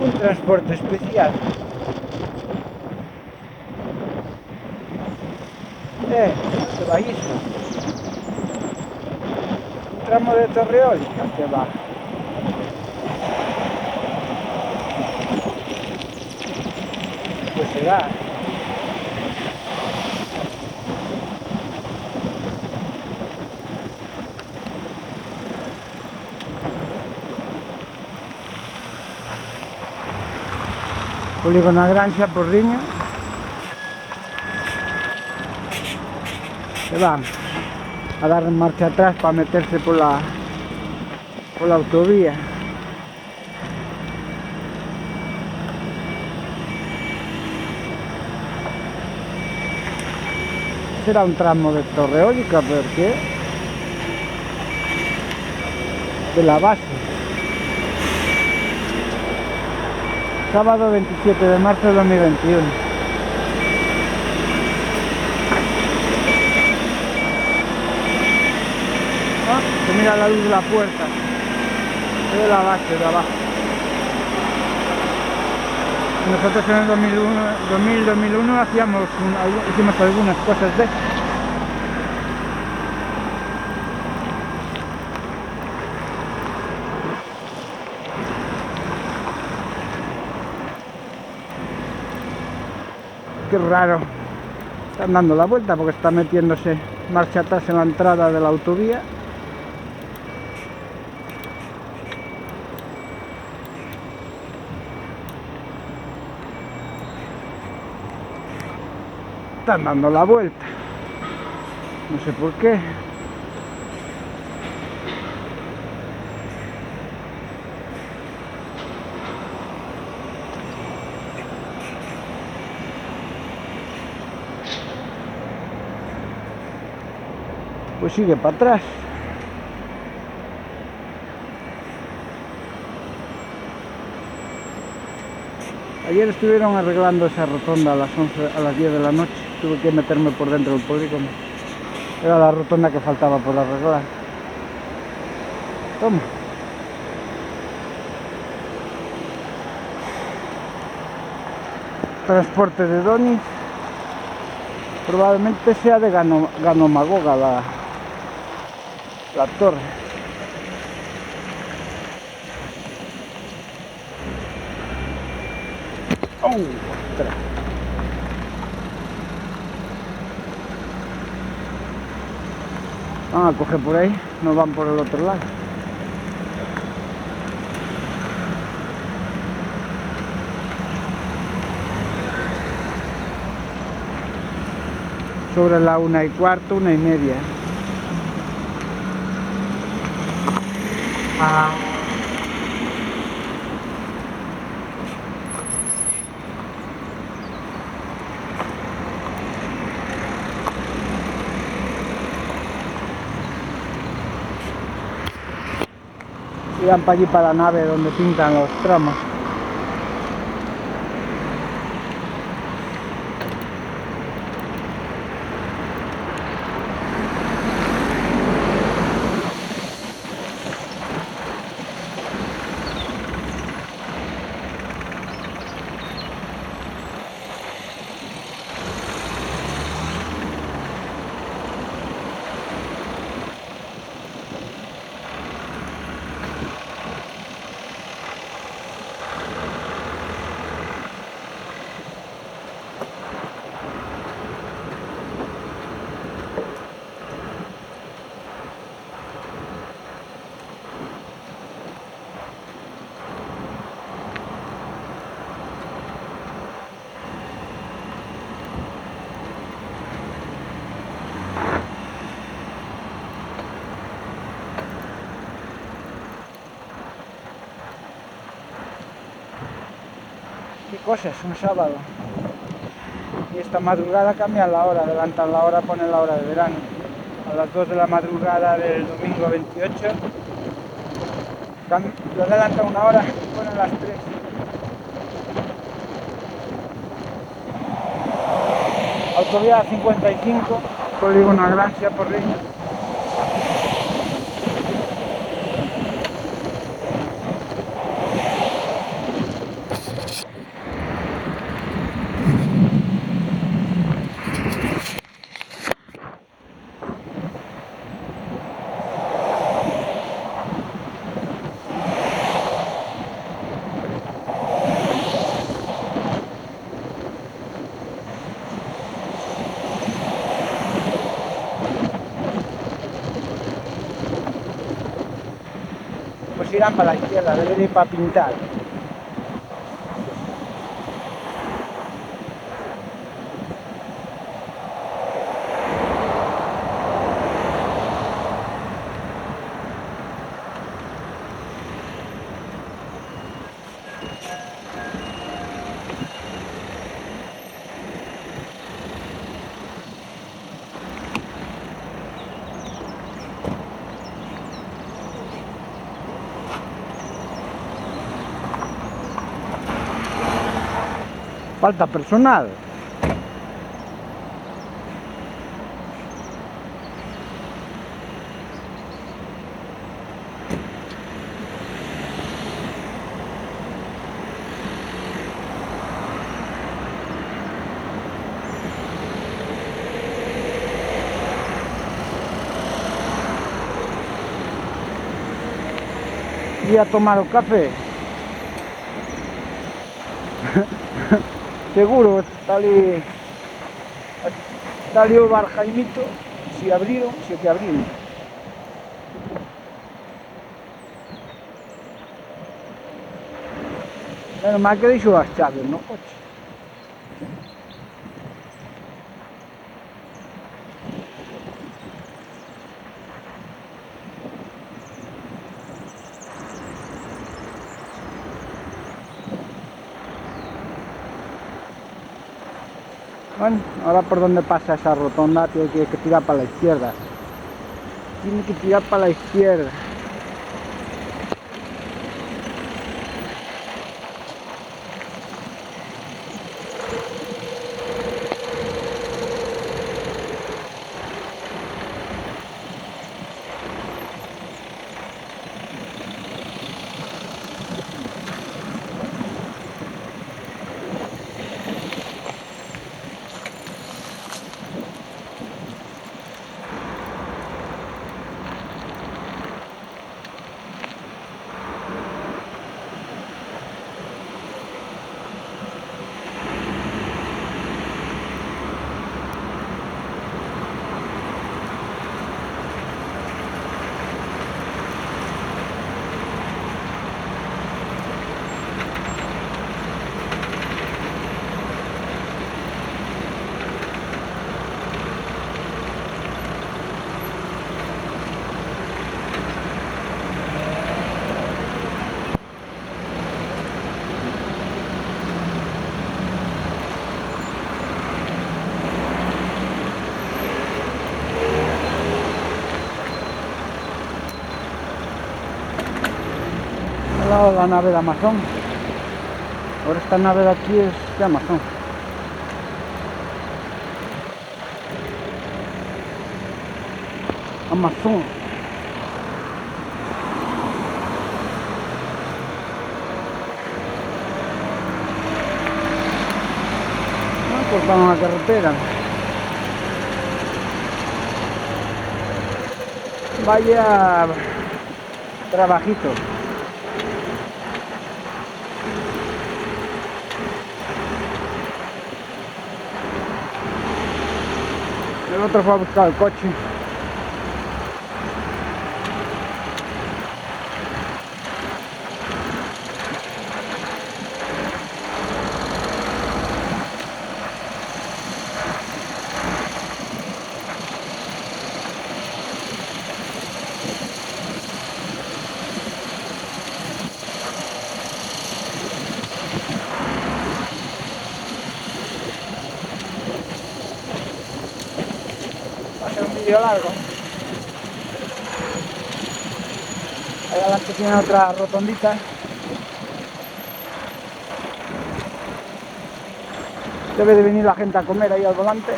un transporte especial. ¿Qué va eso? Un tramo de torre eólica, que va. Pues será. Polígono a Granxa, Porriño. Se van a dar marcha atrás para meterse por la autovía. Será un tramo de torre eólica, porque de la base. Sábado 27 de marzo de 2021. Se mira la luz de la puerta, de la base de abajo. Nosotros en el 2001 hicimos algunas cosas de eso. Qué raro. Están dando la vuelta porque está metiéndose marcha atrás en la entrada de la autovía. Están dando la vuelta. No sé por qué. Pues sigue para atrás. Ayer estuvieron arreglando esa rotonda a las 10 de la noche. Tuve que meterme por dentro del polígono. Era la rotonda que faltaba por arreglar. Toma. Transporte de Doni. Probablemente sea de Ganomagoga la torre. ¡Oh! Ostras. Van a coger por ahí, no van por el otro lado. Sobre la 1:15, 1:30. Irán para allí, para la nave donde pintan los tramos. Qué cosas, un sábado. Y esta madrugada cambian la hora, adelantan la hora, ponen la hora de verano. A las 2 de la madrugada del domingo 28. Lo adelantan una hora, ponen las 3. Autovía 55, polígono a Granxa, Porriño. tiran para la izquierda, debe de ir para pintar. Falta personal. Y a tomar el café. Seguro, está ali o bar Jaimito, si abriron, si o que abriron. Menos mal que deixou as chaves no coche. Bueno, ahora por donde pasa esa rotonda tiene que tirar para la izquierda. Tiene que tirar para la izquierda. Al lado de la nave de Amazon. Ahora esta nave de aquí es de Amazon. Amazon. Cortaron la carretera. Vaya trabajito. El otro fue a buscar el coche. Va a ser un vídeo largo. Ahí adelante tiene otra rotondita. Debe de venir la gente a comer ahí al volante.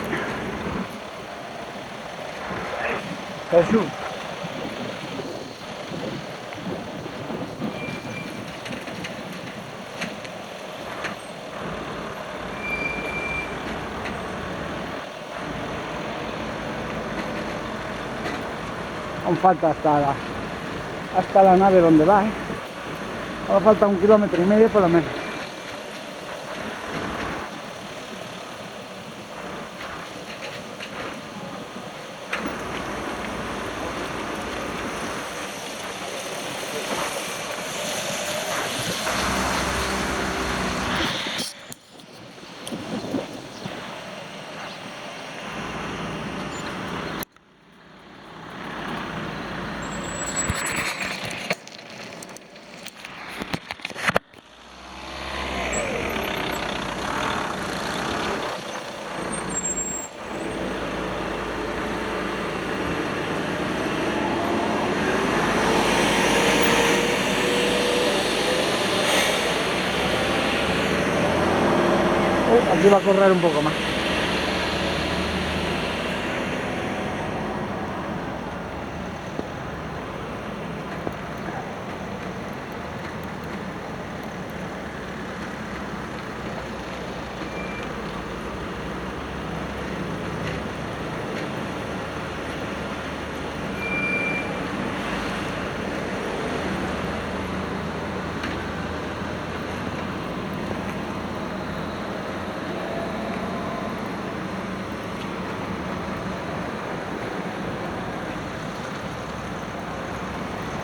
Jesús. Aún falta hasta la nave donde va, ¿eh? Ahora falta 1,5 kilómetros por lo menos. Aquí va a correr un poco más.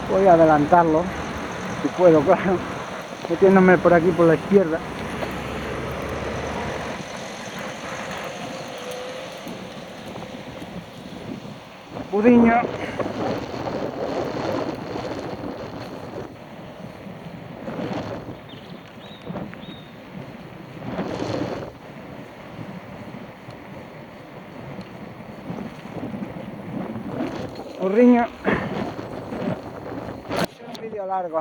Voy a adelantarlo, si puedo, claro, metiéndome por aquí por la izquierda. Pudiño. Urriño. Un vídeo largo.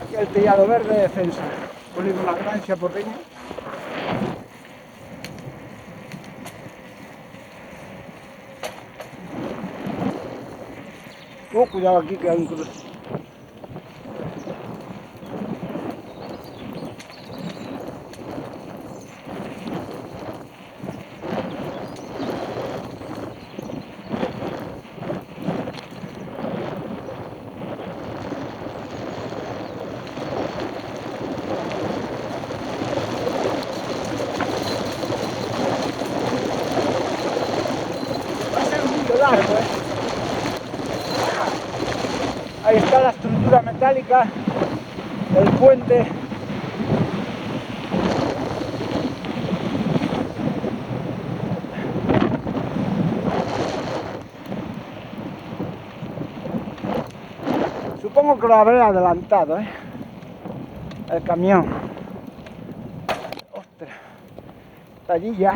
Aquí el Tellado Verde, defensa. Polígono Grancia, Porriño. Cuidado aquí que hay un cruce. Va a ser un vídeo largo, Ahí está la estructura metálica del puente. Supongo que lo habré adelantado, el camión. Ostras, está allí ya.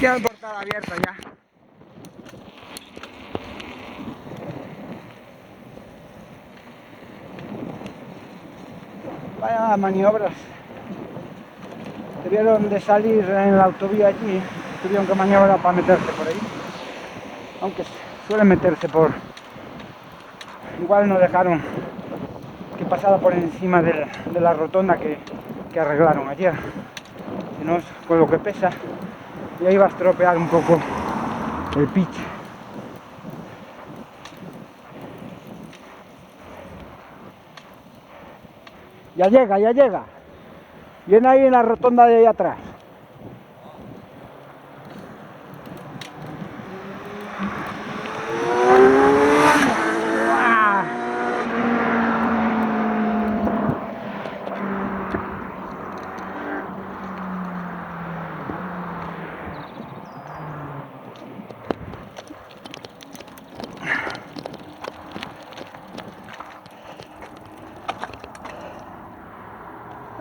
Tiene el portal abierto ya. Vaya maniobras. Debieron de salir en la autovía allí. Tuvieron que maniobrar para meterse por ahí. Aunque suelen meterse por... Igual no dejaron que pasara por encima de la rotonda que arreglaron ayer. Si no, con lo que pesa, ya iba a estropear un poco el pitch. Ya llega, ya llega. Viene ahí en la rotonda de ahí atrás.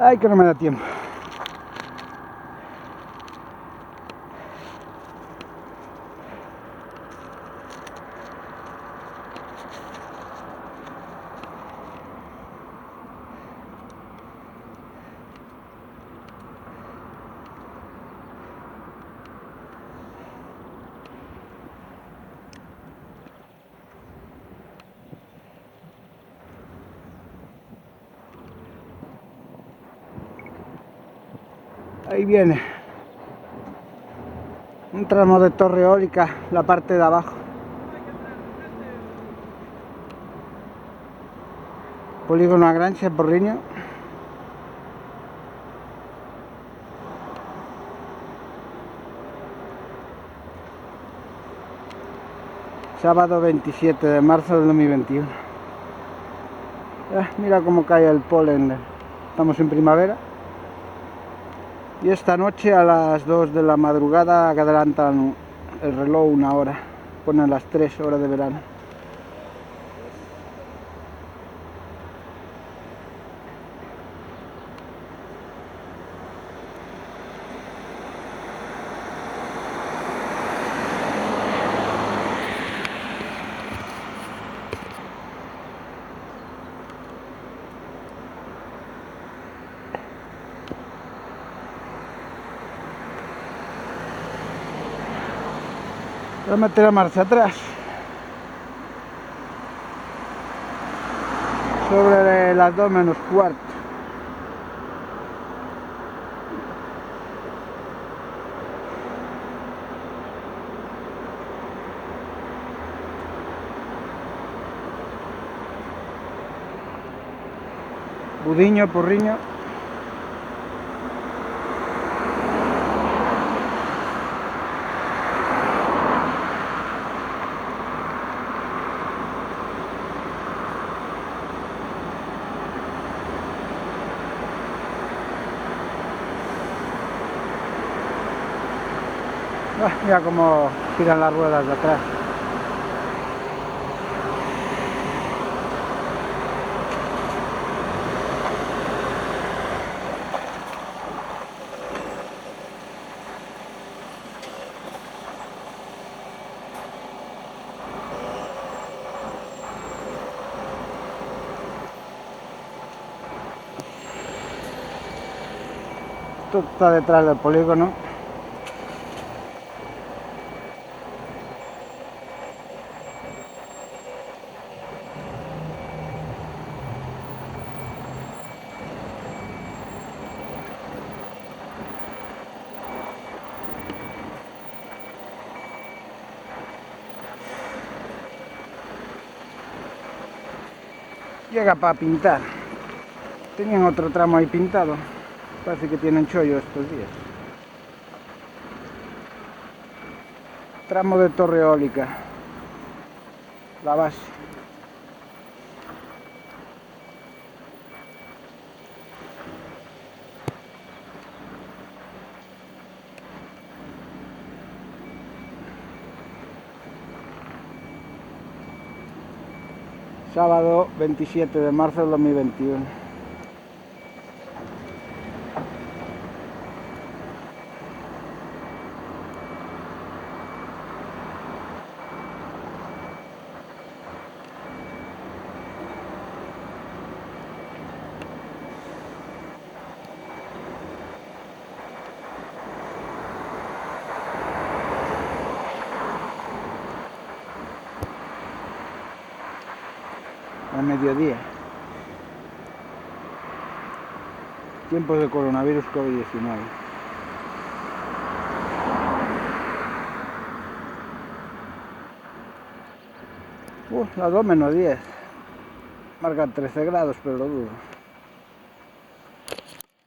Ay, que no me da tiempo. Ahí viene un tramo de torre eólica, la parte de abajo. Polígono Agrancia, Porriño. Sábado 27 de marzo del 2021. Mira cómo cae el polen. Estamos en primavera. Y esta noche a las 2 de la madrugada adelantan el reloj una hora. Ponen las 3 horas de verano. Voy a meter la marcha atrás. Sobre las 2 menos cuarto. Budiño, Porriño. Mira cómo giran las ruedas de atrás. Esto está detrás del polígono. Llega para pintar. Tenían otro tramo ahí pintado. Parece que tienen chollo estos días. Tramo de torre eólica. La base. Sábado 27 de marzo del 2021. Al mediodía. Tiempos de coronavirus COVID-19. Las 2 menos 10. Marcan 13 grados, pero lo dudo.